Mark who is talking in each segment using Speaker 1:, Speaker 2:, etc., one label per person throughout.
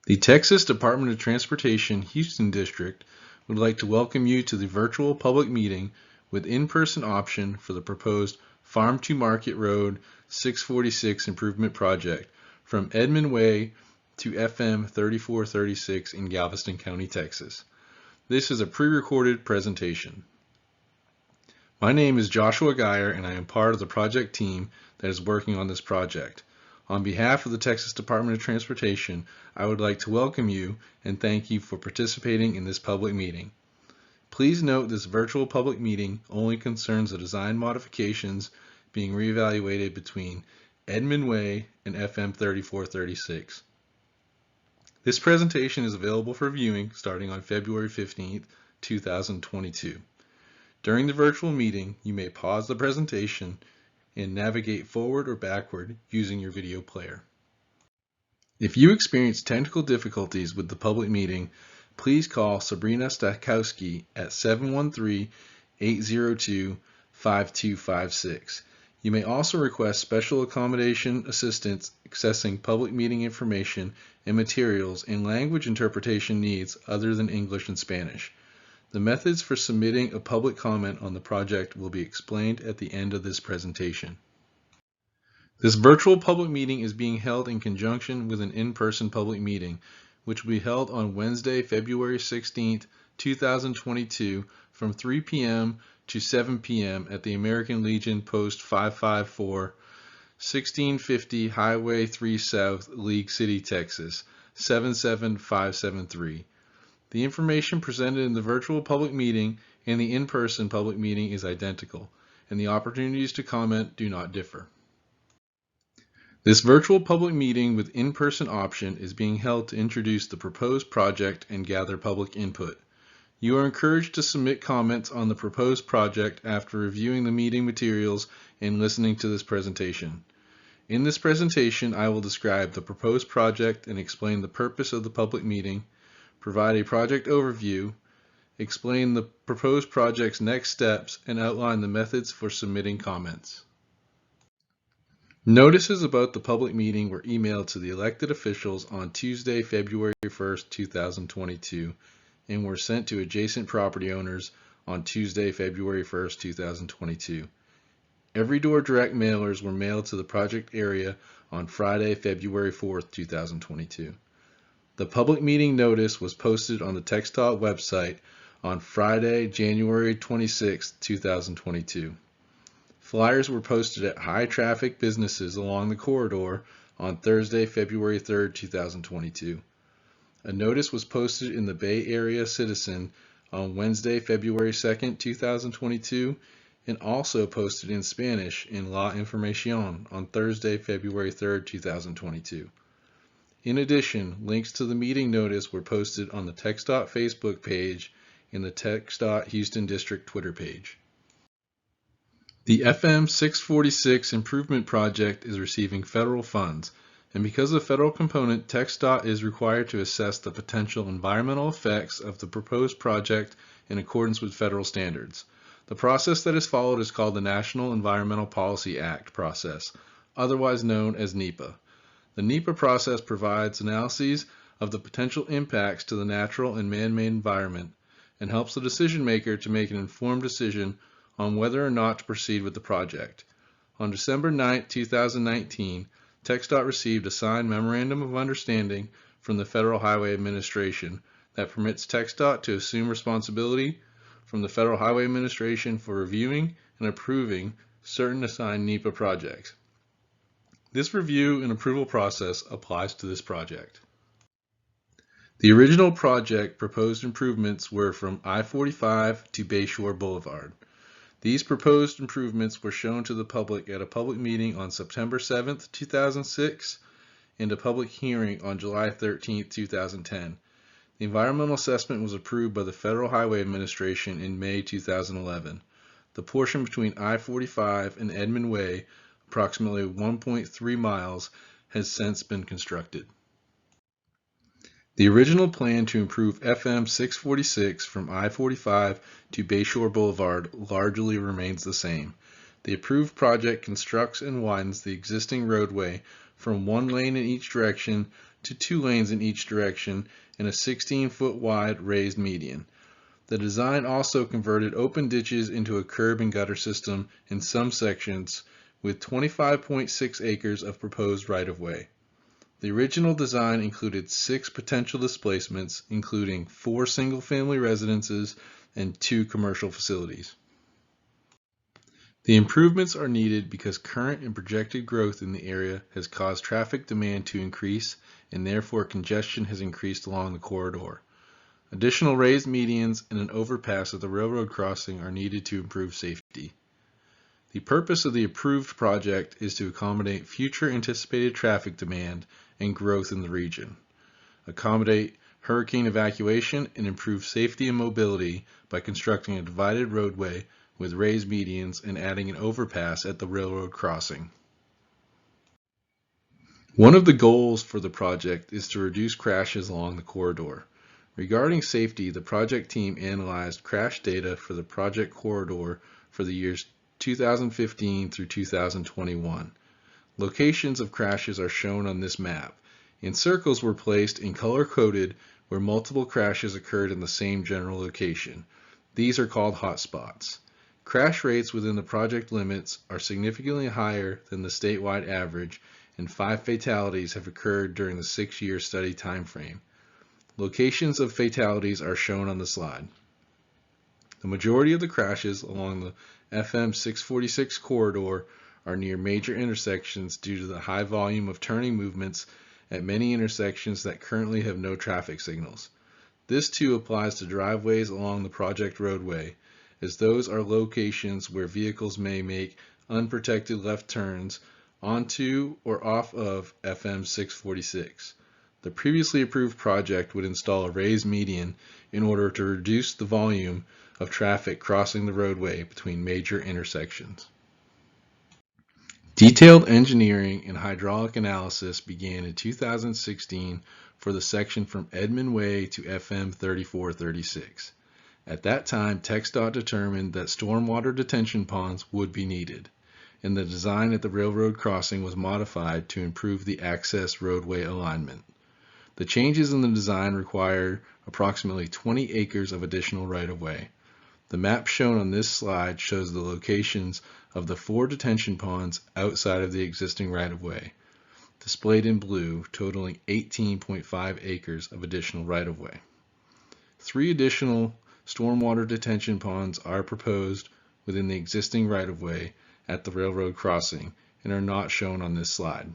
Speaker 1: The Texas Department of Transportation Houston District would like to welcome you to the virtual public meeting with in-person option for the proposed Farm to Market Road 646 Improvement Project from Edmund Way to FM 3436 in Galveston County, Texas. This is a pre-recorded presentation. My name is Joshua Geyer and I am part of the project team that is working on this project. On behalf of the Texas Department of Transportation, I would like to welcome you and thank you for participating in this public meeting. Please note this virtual public meeting only concerns the design modifications being reevaluated between Edmund Way and FM 3436. This presentation is available for viewing starting on February 15th, 2022. During the virtual meeting, you may pause the presentation and navigate forward or backward using your video player. If you experience technical difficulties with the public meeting, please call Sabrina Stakowski at 713-802-5256. You may also request special accommodation assistance accessing public meeting information and materials and language interpretation needs other than English and Spanish. The methods for submitting a public comment on the project will be explained at the end of this presentation. This virtual public meeting is being held in conjunction with an in-person public meeting, which will be held on Wednesday, February 16th, 2022 from 3 p.m. to 7 p.m. at the American Legion Post 554, 1650 Highway 3 South, League City, Texas, 77573. The information presented in the virtual public meeting and the in-person public meeting is identical, and the opportunities to comment do not differ. This virtual public meeting with in-person option is being held to introduce the proposed project and gather public input. You are encouraged to submit comments on the proposed project after reviewing the meeting materials and listening to this presentation. In this presentation, I will describe the proposed project and explain the purpose of the public meeting, provide a project overview, explain the proposed project's next steps, and outline the methods for submitting comments. Notices about the public meeting were emailed to the elected officials on Tuesday, February 1st, 2022, and were sent to adjacent property owners on Tuesday, February 1st, 2022. Every door direct mailers were mailed to the project area on Friday, February 4th, 2022. The public meeting notice was posted on the TxDOT website on Friday, January 26, 2022. Flyers were posted at high traffic businesses along the corridor on Thursday, February 3, 2022. A notice was posted in the Bay Area Citizen on Wednesday, February 2, 2022, and also posted in Spanish in La Informacion on Thursday, February 3, 2022. In addition, links to the meeting notice were posted on the TxDOT Facebook page and the TxDOT Houston District Twitter page. The FM 646 Improvement Project is receiving federal funds, and because of the federal component, TxDOT is required to assess the potential environmental effects of the proposed project in accordance with federal standards. The process that is followed is called the National Environmental Policy Act process, otherwise known as NEPA. The NEPA process provides analyses of the potential impacts to the natural and man-made environment and helps the decision maker to make an informed decision on whether or not to proceed with the project. On December 9, 2019, TxDOT received a signed Memorandum of Understanding from the Federal Highway Administration that permits TxDOT to assume responsibility from the Federal Highway Administration for reviewing and approving certain assigned NEPA projects. This review and approval process applies to this project. The original project proposed improvements were from I-45 to Bayshore Boulevard. These proposed improvements were shown to the public at a public meeting on September 7, 2006 and a public hearing on July 13, 2010. The environmental assessment was approved by the Federal Highway Administration in May 2011. The portion between I-45 and Edmund Way, approximately 1.3 miles, has since been constructed. The original plan to improve FM 646 from I-45 to Bayshore Boulevard largely remains the same. The approved project constructs and widens the existing roadway from one lane in each direction to 2 lanes in each direction and a 16-foot wide raised median. The design also converted open ditches into a curb and gutter system in some sections with 25.6 acres of proposed right-of-way. The original design included 6 potential displacements, including 4 single-family residences and 2 commercial facilities. The improvements are needed because current and projected growth in the area has caused traffic demand to increase, and therefore congestion has increased along the corridor. Additional raised medians and an overpass at the railroad crossing are needed to improve safety. The purpose of the approved project is to accommodate future anticipated traffic demand and growth in the region, accommodate hurricane evacuation, and improve safety and mobility by constructing a divided roadway with raised medians and adding an overpass at the railroad crossing. One of the goals for the project is to reduce crashes along the corridor. Regarding safety, the project team analyzed crash data for the project corridor for the years 2015 through 2021. Locations of crashes are shown on this map, and circles were placed and color-coded where multiple crashes occurred in the same general location. These are called hotspots. Crash rates within the project limits are significantly higher than the statewide average, and 5 fatalities have occurred during the 6-year study timeframe. Locations of fatalities are shown on the slide. The majority of the crashes along the FM 646 corridor are near major intersections due to the high volume of turning movements at many intersections that currently have no traffic signals. This too applies to driveways along the project roadway, as those are locations where vehicles may make unprotected left turns onto or off of FM 646. The previously approved project would install a raised median in order to reduce the volume of traffic crossing the roadway between major intersections. Detailed engineering and hydraulic analysis began in 2016 for the section from Edmund Way to FM 3436. At that time, TxDOT determined that stormwater detention ponds would be needed, and the design at the railroad crossing was modified to improve the access roadway alignment. The changes in the design required approximately 20 acres of additional right-of-way. The map shown on this slide shows the locations of the 4 detention ponds outside of the existing right-of-way, displayed in blue, totaling 18.5 acres of additional right-of-way. 3 additional stormwater detention ponds are proposed within the existing right-of-way at the railroad crossing and are not shown on this slide.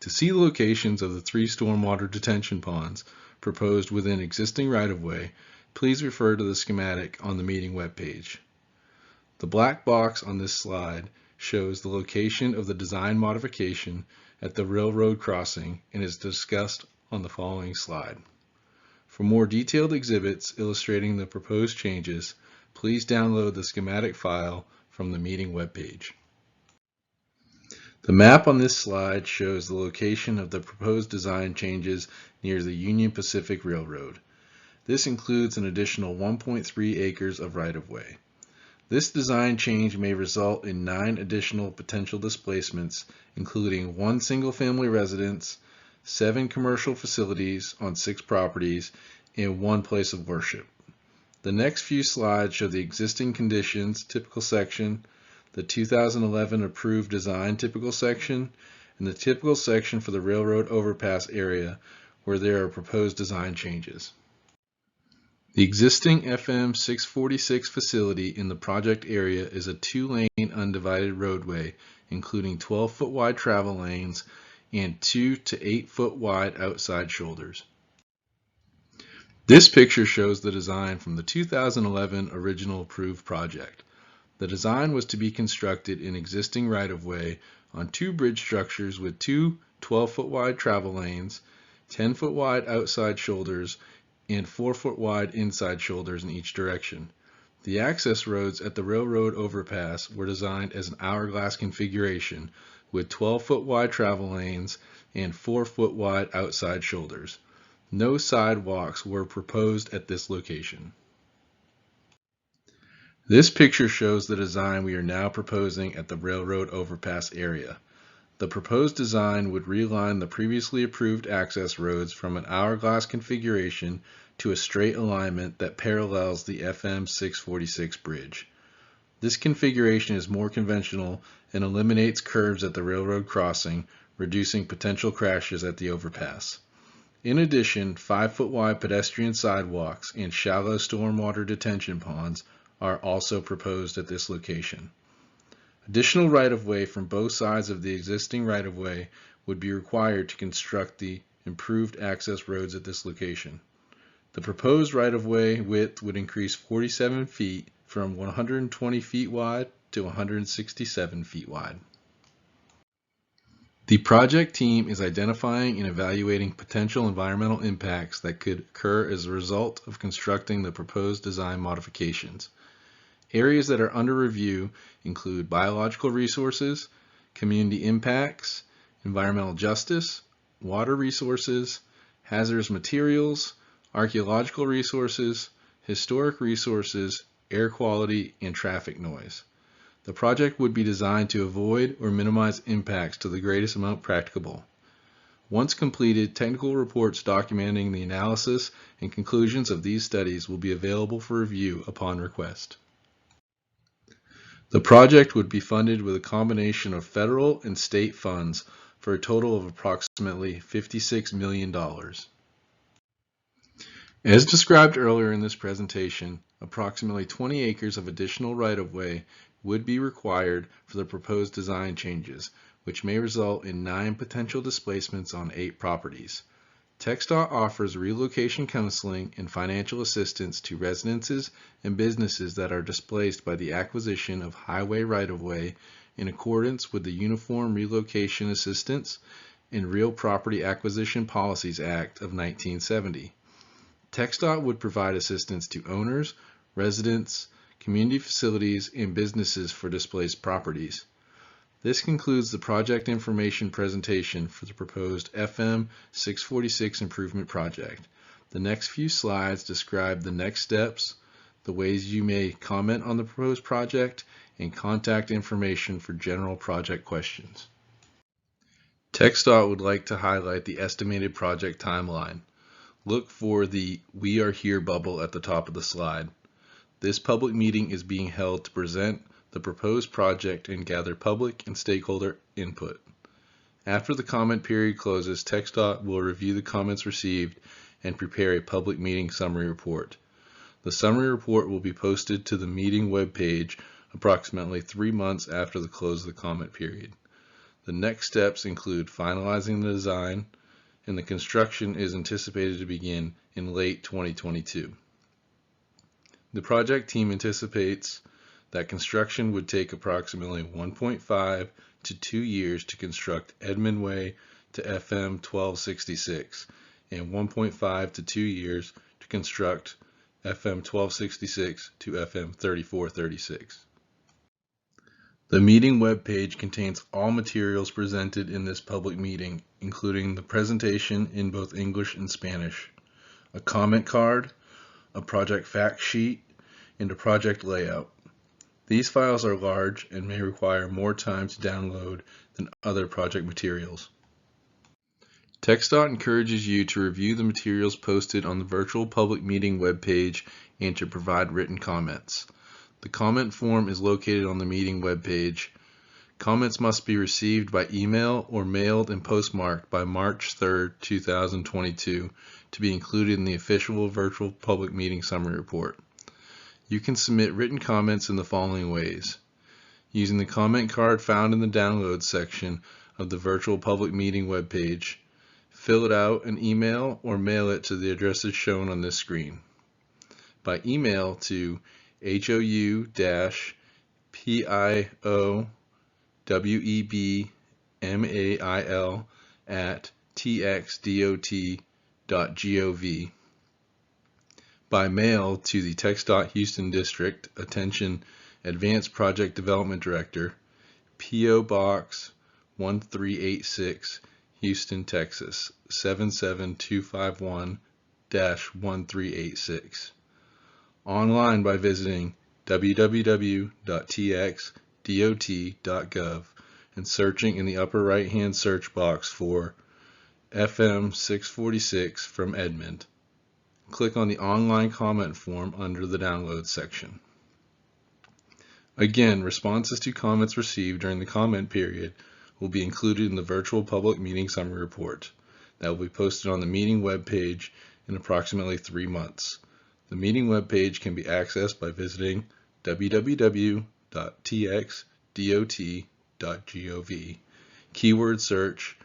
Speaker 1: To see the locations of the 3 stormwater detention ponds proposed within existing right-of-way, please refer to the schematic on the meeting webpage. The black box on this slide shows the location of the design modification at the railroad crossing and is discussed on the following slide. For more detailed exhibits illustrating the proposed changes, please download the schematic file from the meeting webpage. The map on this slide shows the location of the proposed design changes near the Union Pacific Railroad. This includes an additional 1.3 acres of right-of-way. This design change may result in 9 additional potential displacements, including 1 single-family residence, 7 commercial facilities on 6 properties, and 1 place of worship. The next few slides show the existing conditions typical section, the 2011 approved design typical section, and the typical section for the railroad overpass area where there are proposed design changes. The existing FM 646 facility in the project area is a 2-lane undivided roadway, including 12-foot wide travel lanes and 2 to 8-foot wide outside shoulders. This picture shows the design from the 2011 original approved project. The design was to be constructed in existing right-of-way on 2 bridge structures with 2 12-foot wide travel lanes, 10-foot wide outside shoulders, and 4-foot wide inside shoulders in each direction. The access roads at the railroad overpass were designed as an hourglass configuration with 12-foot wide travel lanes and 4-foot wide outside shoulders. No sidewalks were proposed at this location. This picture shows the design we are now proposing at the railroad overpass area. The proposed design would realign the previously approved access roads from an hourglass configuration to a straight alignment that parallels the FM 646 bridge. This configuration is more conventional and eliminates curves at the railroad crossing, reducing potential crashes at the overpass. In addition, 5-foot wide pedestrian sidewalks and shallow stormwater detention ponds are also proposed at this location. Additional right-of-way from both sides of the existing right-of-way would be required to construct the improved access roads at this location. The proposed right-of-way width would increase 47 feet from 120 feet wide to 167 feet wide. The project team is identifying and evaluating potential environmental impacts that could occur as a result of constructing the proposed design modifications. Areas that are under review include biological resources, community impacts, environmental justice, water resources, hazardous materials, archaeological resources, historic resources, air quality, and traffic noise. The project would be designed to avoid or minimize impacts to the greatest amount practicable. Once completed, technical reports documenting the analysis and conclusions of these studies will be available for review upon request. The project would be funded with a combination of federal and state funds for a total of approximately $56 million. As described earlier in this presentation, approximately 20 acres of additional right-of-way would be required for the proposed design changes, which may result in 9 potential displacements on 8 properties. TxDOT offers relocation counseling and financial assistance to residences and businesses that are displaced by the acquisition of highway right-of-way in accordance with the Uniform Relocation Assistance and Real Property Acquisition Policies Act of 1970. TxDOT would provide assistance to owners, residents, community facilities, and businesses for displaced properties. This concludes the project information presentation for the proposed FM 646 improvement project. The next few slides describe the next steps, the ways you may comment on the proposed project, and contact information for general project questions. TxDOT would like to highlight the estimated project timeline. Look for the "We Are Here" bubble at the top of the slide. This public meeting is being held to present the proposed project and gather public and stakeholder input. After the comment period closes, TxDOT will review the comments received and prepare a public meeting summary report. The summary report will be posted to the meeting webpage approximately 3 months after the close of the comment period. The next steps include finalizing the design, and the construction is anticipated to begin in late 2022. The project team anticipates that construction would take approximately 1.5 to 2 years to construct Edmund Way to FM 1266 and 1.5 to 2 years to construct FM 1266 to FM 3436. The meeting webpage contains all materials presented in this public meeting, including the presentation in both English and Spanish, a comment card, a project fact sheet, and a project layout. These files are large and may require more time to download than other project materials. TxDOT encourages you to review the materials posted on the virtual public meeting webpage and to provide written comments. The comment form is located on the meeting webpage. Comments must be received by email or mailed and postmarked by March 3, 2022 to be included in the official virtual public meeting summary report. You can submit written comments in the following ways: using the comment card found in the download section of the virtual public meeting webpage. Fill it out and email or mail it to the addresses shown on this screen. By email to hou-piowebmail@txdot.gov. By mail to the TxDOT Houston District, attention Advanced Project Development Director, P.O. Box 1386, Houston, Texas 77251-1386. Online by visiting www.txdot.gov and searching in the upper right-hand search box for FM 646 from Edmund. Click on the online comment form under the download section. Again, responses to comments received during the comment period will be included in the virtual public meeting summary report that will be posted on the meeting webpage in approximately 3 months. The meeting webpage can be accessed by visiting www.TxDOT.gov. Keyword search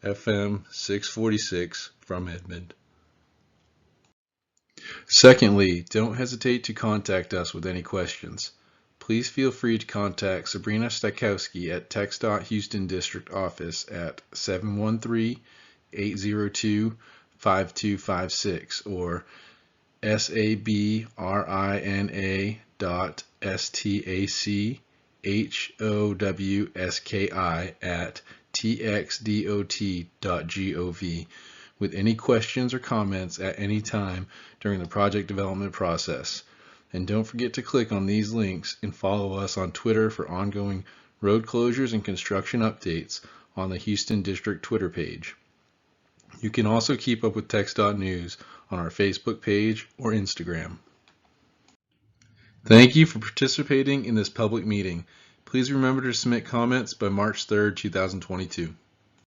Speaker 1: FM 646 from Edmund. Secondly, don't hesitate to contact us with any questions. Please feel free to contact Sabrina Stakowski at TxDOT Houston District Office at 713-802-5256 or sabrina.stachowski at TxDOT.gov with any questions or comments at any time during the project development process. And don't forget to click on these links and follow us on Twitter for ongoing road closures and construction updates on the Houston District Twitter page. You can also keep up with TxDOT news on our Facebook page or Instagram. Thank you for participating in this public meeting. Please remember to submit comments by March 3rd, 2022.